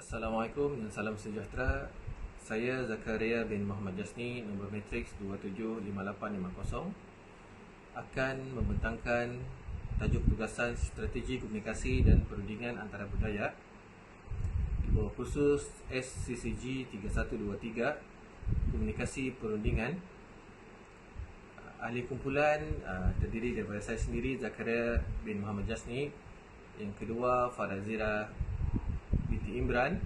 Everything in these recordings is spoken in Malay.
Assalamualaikum dan salam sejahtera. Saya Zakaria bin Muhammad Jasni, nombor matriks 275850, akan membentangkan tajuk tugasan strategi komunikasi dan perundingan antara budaya di bawah kursus SCCG 3123 komunikasi perundingan. Ahli kumpulan terdiri daripada saya sendiri, Zakaria bin Muhammad Jasni. Yang kedua, Farazira binti Imran.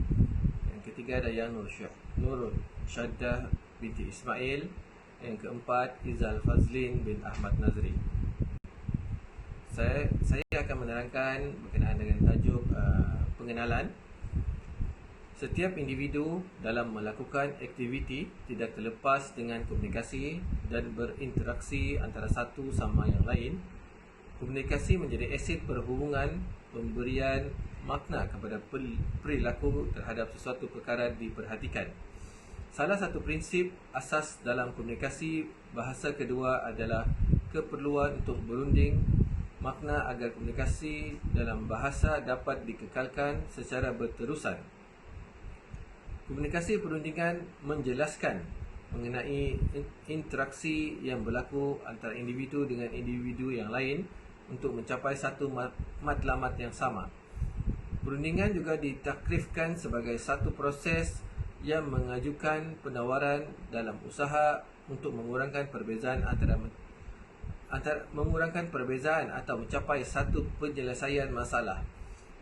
Yang ketiga, Dayang Nur Syaddah binti Ismail. Yang keempat, Izal Fazlin bin Ahmad Nazri. Saya akan menerangkan berkenaan dengan tajuk pengenalan. Setiap individu dalam melakukan aktiviti tidak terlepas dengan komunikasi dan berinteraksi antara satu sama yang lain. Komunikasi menjadi aset perhubungan, pemberian makna kepada perilaku terhadap sesuatu perkara diperhatikan. Salah satu prinsip asas dalam komunikasi bahasa kedua adalah keperluan untuk berunding makna agar komunikasi dalam bahasa dapat dikekalkan secara berterusan. Komunikasi perundingan menjelaskan mengenai interaksi yang berlaku antara individu dengan individu yang lain untuk mencapai satu matlamat yang sama. Perundingan juga ditakrifkan sebagai satu proses yang mengajukan penawaran dalam usaha untuk mengurangkan perbezaan atau mencapai satu penyelesaian masalah.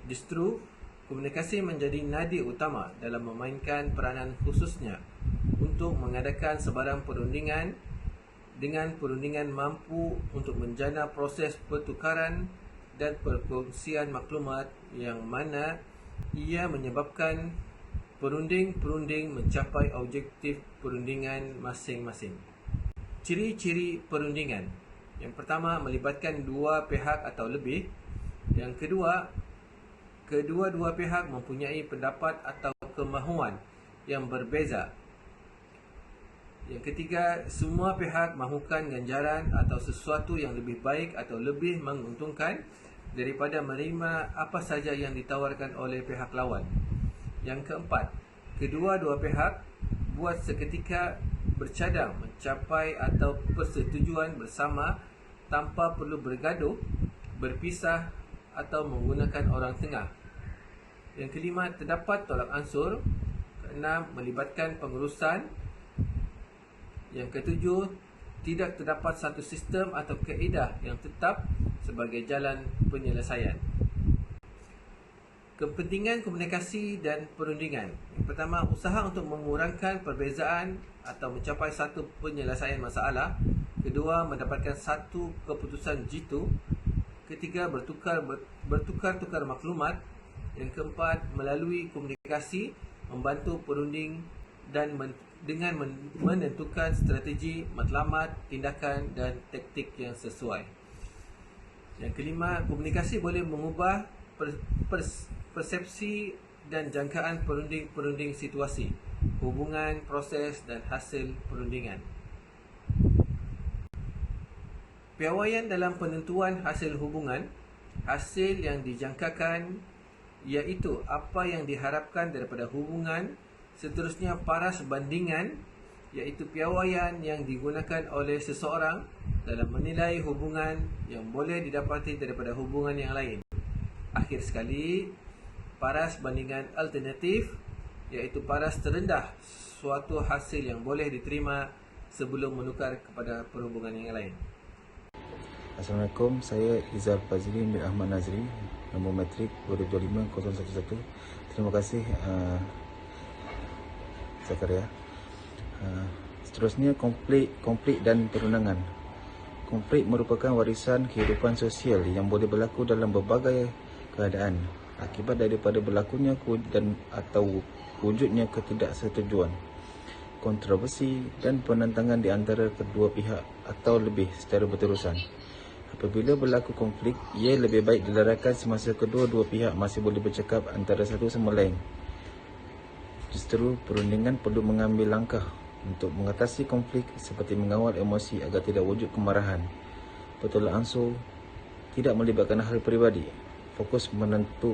Justru komunikasi menjadi nadi utama dalam memainkan peranan khususnya untuk mengadakan sebarang perundingan. Dengan perundingan mampu untuk menjana proses pertukaran dan perkongsian maklumat yang mana ia menyebabkan perunding mencapai objektif perundingan masing-masing. Ciri-ciri perundingan. Yang pertama, melibatkan dua pihak atau lebih. Yang kedua, kedua-dua pihak mempunyai pendapat atau kemahuan yang berbeza. Yang ketiga, semua pihak mahukan ganjaran atau sesuatu yang lebih baik atau lebih menguntungkan daripada menerima apa saja yang ditawarkan oleh pihak lawan. Yang keempat, kedua-dua pihak buat seketika bercadang mencapai atau persetujuan bersama tanpa perlu bergaduh, berpisah atau menggunakan orang tengah. Yang kelima, terdapat tolak ansur. Keenam, melibatkan pengurusan. Yang ketujuh, tidak terdapat satu sistem atau kaedah yang tetap sebagai jalan penyelesaian. Kepentingan komunikasi dan perundingan. Yang pertama, usaha untuk mengurangkan perbezaan atau mencapai satu penyelesaian masalah. Kedua, mendapatkan satu keputusan jitu. Ketiga, bertukar-tukar maklumat. Yang keempat, melalui komunikasi membantu perunding dan dengan menentukan strategi, matlamat, tindakan dan taktik yang sesuai. Yang kelima, komunikasi boleh mengubah persepsi dan jangkaan perunding situasi, hubungan, proses dan hasil perundingan. Piawaian dalam penentuan hasil hubungan. Hasil yang dijangkakan iaitu apa yang diharapkan daripada hubungan. Seterusnya, paras bandingan iaitu piawaian yang digunakan oleh seseorang dalam menilai hubungan yang boleh didapati daripada hubungan yang lain. Akhir sekali, paras bandingan alternatif iaitu paras terendah suatu hasil yang boleh diterima sebelum menukar kepada perhubungan yang lain. Assalamualaikum, saya Izal Fazlin bin Ahmad Nazri, nombor matrik 225011. Terima kasih Zakaria. Seterusnya, konflik dan perundangan. Konflik merupakan warisan kehidupan sosial yang boleh berlaku dalam berbagai keadaan akibat daripada berlakunya dan atau wujudnya ketidaksetujuan, kontroversi dan penentangan di antara kedua pihak atau lebih secara berterusan. Apabila berlaku konflik, ia lebih baik dilarangkan semasa kedua-dua pihak masih boleh bercakap antara satu sama lain. Justru perundingan perlu mengambil langkah untuk mengatasi konflik seperti mengawal emosi agar tidak wujud kemarahan, bertolak ansur, tidak melibatkan hal peribadi, fokus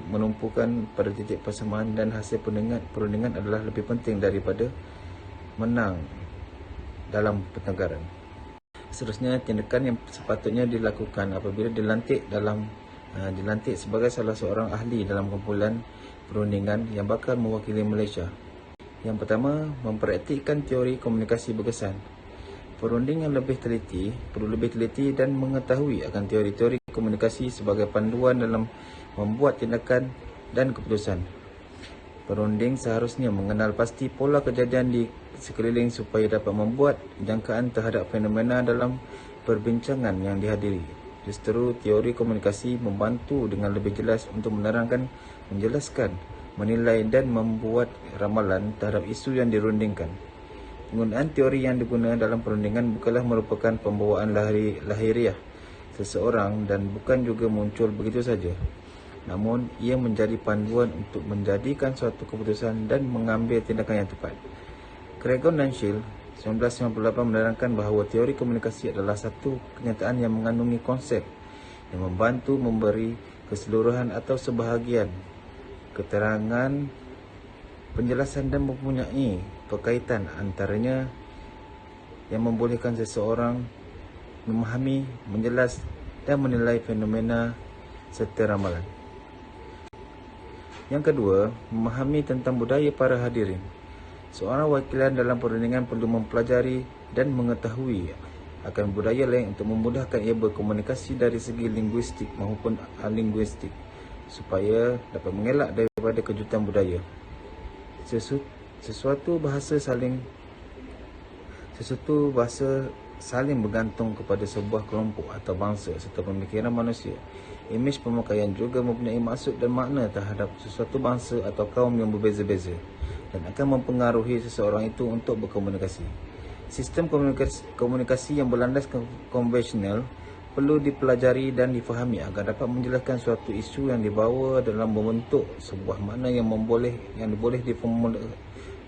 menumpukan pada titik persamaan dan hasil perundingan adalah lebih penting daripada menang dalam pertengkaran. Seterusnya, tindakan yang sepatutnya dilakukan apabila dilantik sebagai salah seorang ahli dalam kumpulan perundingan yang bakal mewakili Malaysia. Yang pertama, mempraktikkan teori komunikasi berkesan. Perunding yang perlu lebih teliti dan mengetahui akan teori-teori komunikasi sebagai panduan dalam membuat tindakan dan keputusan. Perunding seharusnya mengenal pasti pola kejadian di sekeliling supaya dapat membuat jangkaan terhadap fenomena dalam perbincangan yang dihadiri. Justru teori komunikasi membantu dengan lebih jelas untuk menerangkan, menjelaskan, menilai dan membuat ramalan terhadap isu yang dirundingkan. Penggunaan teori yang digunakan dalam perundingan bukanlah merupakan pembawaan lahiriah seseorang dan bukan juga muncul begitu saja. Namun, ia menjadi panduan untuk menjadikan suatu keputusan dan mengambil tindakan yang tepat. Cregon dan Shield 1998 menerangkan bahawa teori komunikasi adalah satu kenyataan yang mengandungi konsep yang membantu memberi keseluruhan atau sebahagian keterangan, penjelasan dan mempunyai perkaitan antaranya yang membolehkan seseorang memahami, menjelas dan menilai fenomena serta ramalan. Yang kedua, memahami tentang budaya para hadirin. Seorang wakilan dalam perundingan perlu mempelajari dan mengetahui akan budaya lain untuk memudahkan ia berkomunikasi dari segi linguistik maupun alinguistik supaya dapat mengelak daripada kejutan budaya. Sesuatu bahasa saling bergantung kepada sebuah kelompok atau bangsa serta pemikiran manusia. Imej pemakaian juga mempunyai maksud dan makna terhadap sesuatu bangsa atau kaum yang berbeza-beza dan akan mempengaruhi seseorang itu untuk berkomunikasi. Sistem komunikasi yang berlandaskan konvensional perlu dipelajari dan difahami agar dapat menjelaskan suatu isu yang dibawa dalam membentuk sebuah makna yang boleh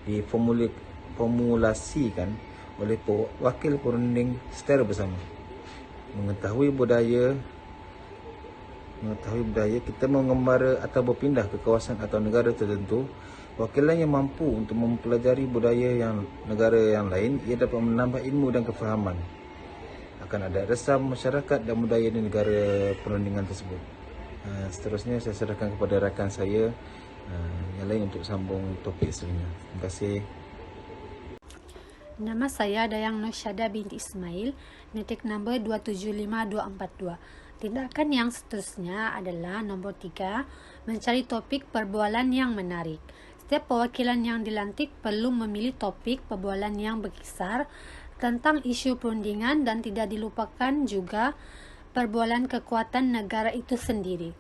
diformulasikan oleh wakil perunding secara bersama. Mengetahui budaya, kita mengembara atau berpindah ke kawasan atau negara tertentu. Wakilan yang mampu untuk mempelajari budaya negara yang lain, ia dapat menambah ilmu dan kefahaman akan adat resam masyarakat dan budaya di negara perundingan tersebut. Seterusnya saya serahkan kepada rakan saya yang lain untuk sambung topik seterusnya. Terima kasih. Nama saya Dayang Nosyada binti Ismail, nitik nombor 275242. Tindakan yang seterusnya adalah nombor 3, mencari topik perbualan yang menarik. Setiap perwakilan yang dilantik perlu memilih topik perbualan yang berkisar tentang isu perundingan dan tidak dilupakan juga perbualan kekuatan negara itu sendiri.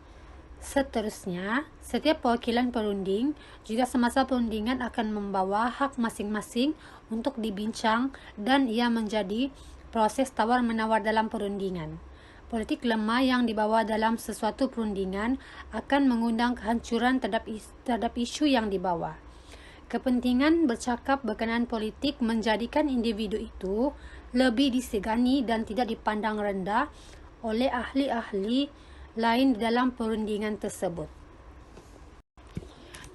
Seterusnya, setiap perwakilan perunding juga semasa perundingan akan membawa hak masing-masing untuk dibincang dan ia menjadi proses tawar-menawar dalam perundingan. Politik lemah yang dibawa dalam sesuatu perundingan akan mengundang kehancuran terhadap isu yang dibawa. Kepentingan bercakap berkenaan politik menjadikan individu itu lebih disegani dan tidak dipandang rendah oleh ahli-ahli lain dalam perundingan tersebut.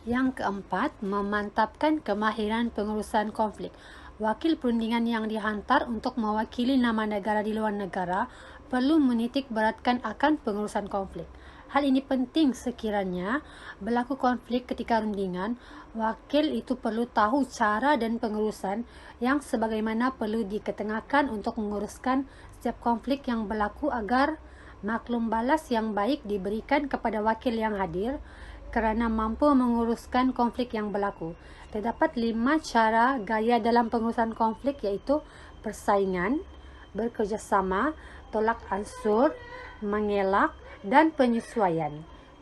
Yang keempat, memantapkan kemahiran pengurusan konflik. Wakil perundingan yang dihantar untuk mewakili nama negara di luar negara perlu menitik beratkan akan pengurusan konflik. Hal ini penting sekiranya berlaku konflik ketika rundingan, wakil itu perlu tahu cara dan pengurusan yang sebagaimana perlu diketengahkan untuk menguruskan setiap konflik yang berlaku agar maklum balas yang baik diberikan kepada wakil yang hadir kerana mampu menguruskan konflik yang berlaku. Terdapat 5 cara gaya dalam pengurusan konflik iaitu persaingan, bekerjasama, tolak ansur, mengelak dan penyesuaian.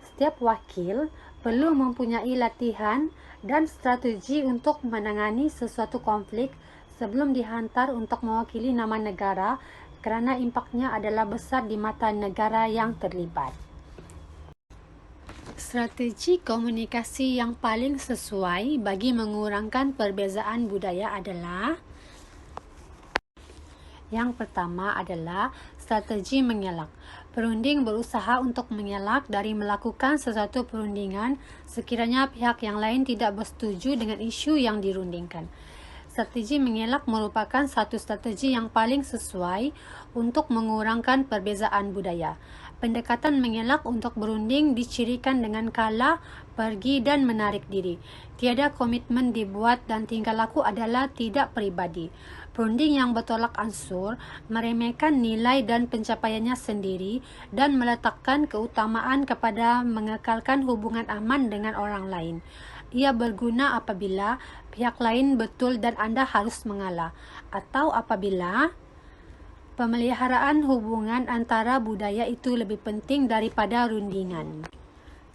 Setiap wakil perlu mempunyai latihan dan strategi untuk menangani sesuatu konflik sebelum dihantar untuk mewakili nama negara kerana impaknya adalah besar di mata negara yang terlibat. Strategi komunikasi yang paling sesuai bagi mengurangkan perbezaan budaya adalah: yang pertama adalah strategi mengelak. Perunding berusaha untuk mengelak dari melakukan sesuatu perundingan sekiranya pihak yang lain tidak bersetuju dengan isu yang dirundingkan. Strategi mengelak merupakan satu strategi yang paling sesuai untuk mengurangkan perbezaan budaya. Pendekatan mengelak untuk berunding dicirikan dengan kalah, pergi dan menarik diri. Tiada komitmen dibuat dan tingkah laku adalah tidak peribadi. Perunding yang bertolak ansur meremehkan nilai dan pencapaiannya sendiri dan meletakkan keutamaan kepada mengekalkan hubungan aman dengan orang lain. Ia berguna apabila pihak lain betul dan anda harus mengalah, atau apabila pemeliharaan hubungan antara budaya itu lebih penting daripada rundingan.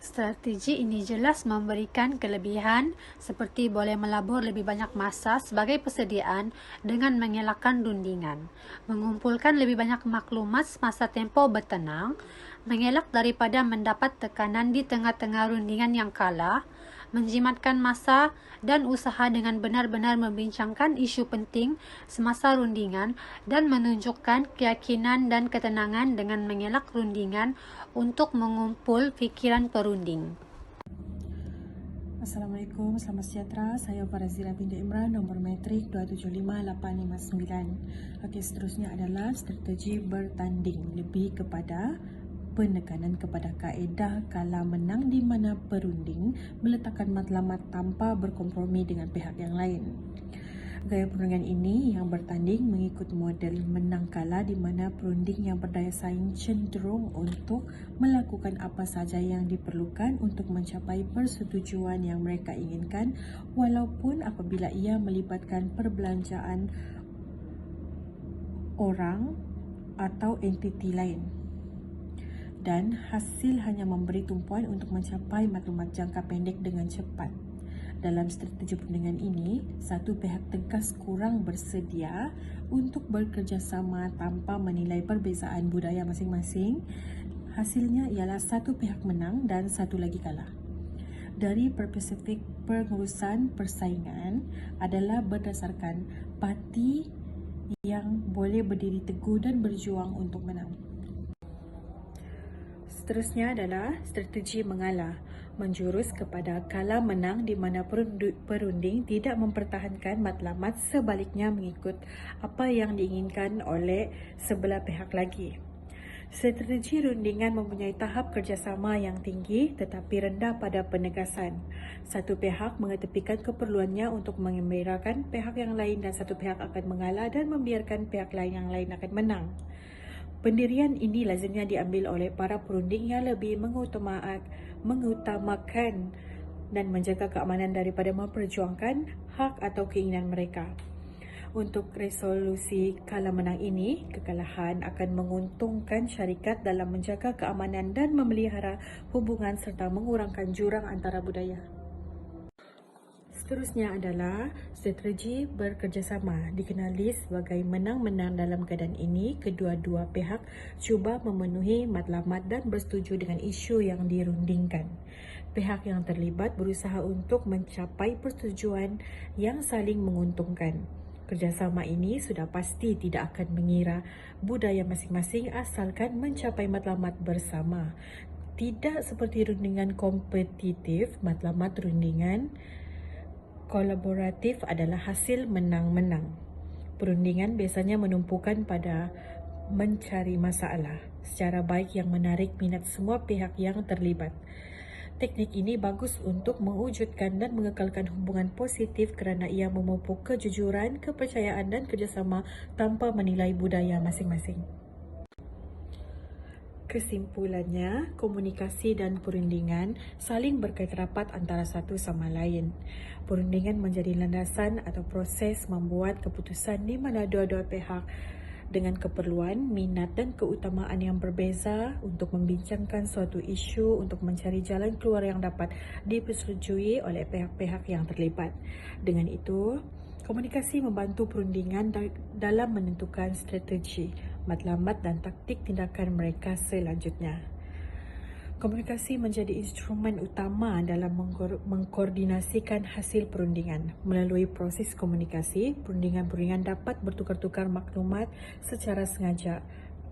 Strategi ini jelas memberikan kelebihan seperti boleh melabur lebih banyak masa sebagai persediaan dengan mengelakkan rundingan, mengumpulkan lebih banyak maklumat semasa tempoh bertenang, mengelak daripada mendapat tekanan di tengah-tengah rundingan yang kalah, menjimatkan masa dan usaha dengan benar-benar membincangkan isu penting semasa rundingan dan menunjukkan keyakinan dan ketenangan dengan mengelak rundingan untuk mengumpul fikiran perunding. Assalamualaikum, selamat sejahtera. Saya Farazila binti Imran, nombor metrik 275859. Okey, seterusnya adalah strategi bertanding, lebih kepada penekanan kepada kaedah kalah menang di mana perunding meletakkan matlamat tanpa berkompromi dengan pihak yang lain. Gaya perundingan ini yang bertanding mengikut model menang kalah di mana perunding yang berdaya saing cenderung untuk melakukan apa sahaja yang diperlukan untuk mencapai persetujuan yang mereka inginkan walaupun apabila ia melibatkan perbelanjaan orang atau entiti lain. Dan hasil hanya memberi tumpuan untuk mencapai maklumat jangka pendek dengan cepat. Dalam strategi perundingan ini, satu pihak tegas kurang bersedia untuk bekerjasama tanpa menilai perbezaan budaya masing-masing. Hasilnya ialah satu pihak menang dan satu lagi kalah. Dari perspektif pengurusan persaingan adalah berdasarkan parti yang boleh berdiri teguh dan berjuang untuk menang. Seterusnya adalah strategi mengalah, menjurus kepada kalah menang di mana perunding tidak mempertahankan matlamat, sebaliknya mengikut apa yang diinginkan oleh sebelah pihak lagi. Strategi rundingan mempunyai tahap kerjasama yang tinggi tetapi rendah pada penegasan. Satu pihak mengetepikan keperluannya untuk mengembirakan pihak yang lain dan satu pihak akan mengalah dan membiarkan pihak lain yang lain akan menang. Pendirian ini lazimnya diambil oleh para perunding yang lebih mengutamakan dan menjaga keamanan daripada memperjuangkan hak atau keinginan mereka. Untuk resolusi kalah menang ini, kekalahan akan menguntungkan syarikat dalam menjaga keamanan dan memelihara hubungan serta mengurangkan jurang antara budaya. Seterusnya adalah strategi bekerjasama, dikenali sebagai menang-menang. Dalam keadaan ini, kedua-dua pihak cuba memenuhi matlamat dan bersetuju dengan isu yang dirundingkan. Pihak yang terlibat berusaha untuk mencapai persetujuan yang saling menguntungkan. Kerjasama ini sudah pasti tidak akan mengira budaya masing-masing asalkan mencapai matlamat bersama. Tidak seperti rundingan kompetitif, matlamat rundingan kolaboratif adalah hasil menang-menang. Perundingan biasanya menumpukan pada mencari masalah secara baik yang menarik minat semua pihak yang terlibat. Teknik ini bagus untuk mewujudkan dan mengekalkan hubungan positif kerana ia memupuk kejujuran, kepercayaan dan kerjasama tanpa menilai budaya masing-masing. Kesimpulannya, komunikasi dan perundingan saling berkait rapat antara satu sama lain. Perundingan menjadi landasan atau proses membuat keputusan di mana dua-dua pihak dengan keperluan, minat dan keutamaan yang berbeza untuk membincangkan suatu isu untuk mencari jalan keluar yang dapat dipersetujui oleh pihak-pihak yang terlibat. Dengan itu, komunikasi membantu perundingan dalam menentukan strategi, matlamat dan taktik tindakan mereka selanjutnya. Komunikasi menjadi instrumen utama dalam mengkoordinasikan hasil perundingan. Melalui proses komunikasi, perundingan dapat bertukar-tukar maklumat secara sengaja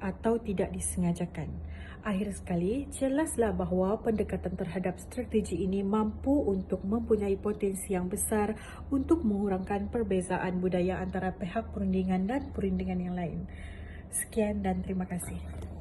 atau tidak disengajakan. Akhir sekali, jelaslah bahawa pendekatan terhadap strategi ini mampu untuk mempunyai potensi yang besar untuk mengurangkan perbezaan budaya antara pihak perundingan dan perundingan yang lain. Sekian dan terima kasih.